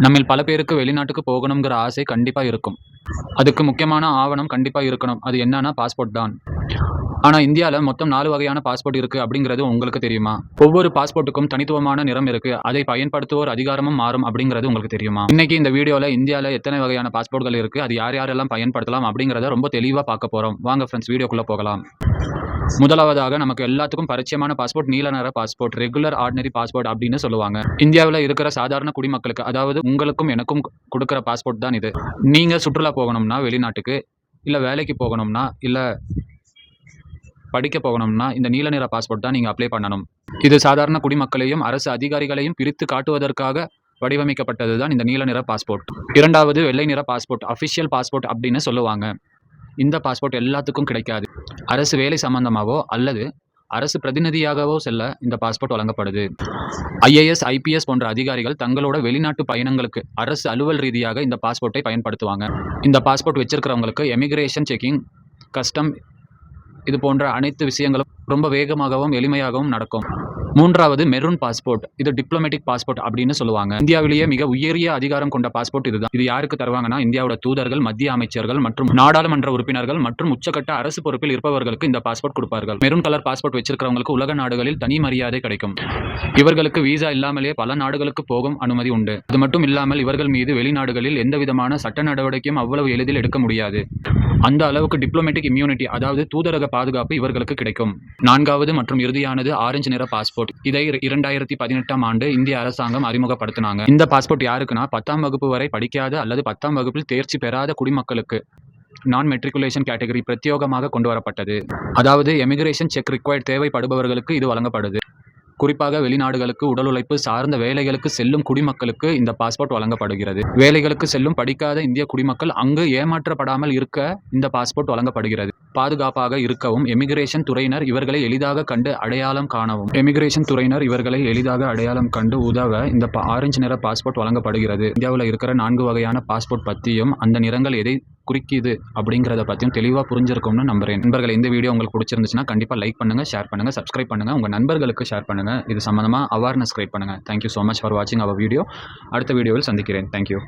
நம்மில் பல பேருக்கு வெளிநாட்டுக்கு போகணுங்கிற ஆசை கண்டிப்பா இருக்கும். அதுக்கு முக்கியமான ஆவணம் கண்டிப்பா இருக்கணும். அது என்னன்னா பாஸ்போர்ட் தான். ஆனா இந்தியால மொத்தம் 4 வகையான பாஸ்போர்ட் இருக்கு அப்படிங்கிறது உங்களுக்கு தெரியுமா? ஒவ்வொரு பாஸ்போர்ட்டுக்கும் தனித்துவமான நிறம் இருக்கு. அதை பயன்படுத்துவோர் அதிகாரமும் மாறும் அப்படிங்கிறது உங்களுக்கு தெரியுமா? இன்னைக்கு இந்த வீடியோல இந்தியால எத்தனை வகையான பாஸ்போர்ட்கள் இருக்கு, அது யார் யாரெல்லாம் பயன்படுத்தலாம் அப்படிங்கிறத ரொம்ப தெளிவா பார்க்க போறோம். வாங்க ஃப்ரெண்ட்ஸ் வீடியோக்குள்ள போகலாம். முதலாவதாக நமக்கு எல்லாத்துக்கும் பரிச்சயமான பாஸ்போர்ட் நீல நிற பாஸ்போர்ட், ரெகுலர் ஆர்டினரி பாஸ்போர்ட் அப்படின்னு சொல்லுவாங்க. இந்தியாவில் இருக்கிற சாதாரண குடிமக்களுக்கு, அதாவது உங்களுக்கும் எனக்கும் கொடுக்கிற பாஸ்போர்ட் தான் இது. நீங்க சுற்றுலா போகணும்னா வெளிநாட்டுக்கு, இல்ல வேலைக்கு போகணும்னா, இல்ல படிக்க போகணும்னா இந்த நீல நிற பாஸ்போர்ட் தான் நீங்க அப்ளை பண்ணணும். இது சாதாரண குடிமக்களையும் அரசு அதிகாரிகளையும் பிரித்து காட்டுவதற்காக வடிவமைக்கப்பட்டது தான் இந்த நீல நிற பாஸ்போர்ட். இரண்டாவது வெள்ளை நிற பாஸ்போர்ட், அஃபிஷியல் பாஸ்போர்ட் அப்படின்னு சொல்லுவாங்க. இந்த பாஸ்போர்ட் எல்லாத்துக்கும் கிடைக்காது. அரசு வேலை சம்பந்தமாவோ அல்லது அரசு பிரதிநிதியாகவோ செல்ல இந்த பாஸ்போர்ட் வழங்கப்படுது. ஐஏஎஸ், ஐபிஎஸ் போன்ற அதிகாரிகள் தங்களோட வெளிநாட்டு பயணங்களுக்கு அரசு அலுவல் ரீதியாக இந்த பாஸ்போர்ட்டை பயன்படுத்துவாங்க. இந்த பாஸ்போர்ட் வச்சிருக்கிறவங்களுக்கு எமிகிரேஷன் செக்கிங், கஸ்டம் இது போன்ற அனைத்து விஷயங்களும் ரொம்ப வேகமாகவும் எளிமையாகவும் நடக்கும். மூன்றாவது மெரூன் பாஸ்போர்ட், இது டிப்ளமேட்டிக் பாஸ்போர்ட் அப்படின்னு சொல்லுவாங்க. இந்தியாவிலேயே மிக உயரிய அதிகாரம் கொண்ட பாஸ்போர்ட் இதுதான். இது யாருக்கு தருவாங்கன்னா இந்தியாவோட தூதர்கள், மத்திய அமைச்சர்கள் மற்றும் நாடாளுமன்ற உறுப்பினர்கள் மற்றும் உச்சக்கட்ட அரசு பொறுப்பில் இருப்பவர்களுக்கு இந்த பாஸ்போர்ட் கொடுப்பார்கள். மெரூன் கலர் பாஸ்போர்ட் வச்சிருக்கிறவங்களுக்கு உலக நாடுகளில் தனி மரியாதை கிடைக்கும். இவர்களுக்கு வீசா இல்லாமலே பல நாடுகளுக்கு போகும் அனுமதி உண்டு. அது மட்டும் இல்லாமல் இவர்கள் மீது வெளிநாடுகளில் எந்த விதமான சட்ட நடவடிக்கையும் அவ்வளவு எளிதில் எடுக்க முடியாது. அந்த அளவுக்கு டிப்ளமேட்டிக் இம்யூனிட்டி, அதாவது தூதரக பாதுகாப்பு இவர்களுக்கு கிடைக்கும். நான்காவது மற்றும் இறுதியானது ஆரஞ்சு நிற பாஸ்போர்ட். இதை 2018ஆம் ஆண்டு இந்திய அரசாங்கம் அறிமுகப்படுத்தினாங்க. இந்த பாஸ்போர்ட் யாருக்குன்னா 10ஆம் வகுப்பு வரை படிக்காத அல்லது 10ஆம் வகுப்பில் தேர்ச்சி பெறாத குடிமக்களுக்கு நான் மெட்ரிகுலேஷன் கேட்டகரி பிரத்யேகமாக கொண்டு வரப்பட்டது. அதாவது எமிகிரேஷன் செக் ரிக்வயர்ட் தேவைப்படுபவர்களுக்கு இது வழங்கப்படுது. குறிப்பாக வெளிநாடுகளுக்கு உடல் உழைப்பு சார்ந்த வேலைகளுக்கு செல்லும் குடிமக்களுக்கு இந்த பாஸ்போர்ட் வழங்கப்படுகிறது. வேலைகளுக்கு செல்லும் படிக்காத இந்திய குடிமக்கள் அங்கு ஏமாற்றப்படாமல் இருக்க இந்த பாஸ்போர்ட் வழங்கப்படுகிறது. பாதுகாப்பாக இருக்கவும் எமிகிரேஷன் துறையினர் இவர்களை எளிதாக கண்டு அடையாளம் கண்டு உதவ இந்த ஆரஞ்சு நிற பாஸ்போர்ட் வழங்கப்படுகிறது. இந்தியாவில் இருக்கிற 4 வகையான பாஸ்போர்ட் பற்றியும் அந்த நிறங்கள் எதை குறிக்குது அப்படிங்கிறத பற்றியும் தெளிவாக புரிஞ்சிருக்கும்னு நம்புறேன். நண்பர்கள், இந்த வீடியோ உங்களுக்கு பிடிச்சிருந்துச்சுன்னா கண்டிப்பாக லைக் பண்ணுங்க, ஷேர் பண்ணுங்க, சப்ஸ்கிரைப் பண்ணுங்க, உங்க நண்பர்களுக்கு ஷேர் பண்ணுங்க. இது சம்பந்தமாக அவேர்னஸ் கிரியேட் பண்ணுங்க. தேங்க்யூ ஸோ மச் ஃபார் வாட்சிங் அவர் வீடியோ. அடுத்த வீடியோவில் சந்திக்கிறேன். தேங்க்யூ.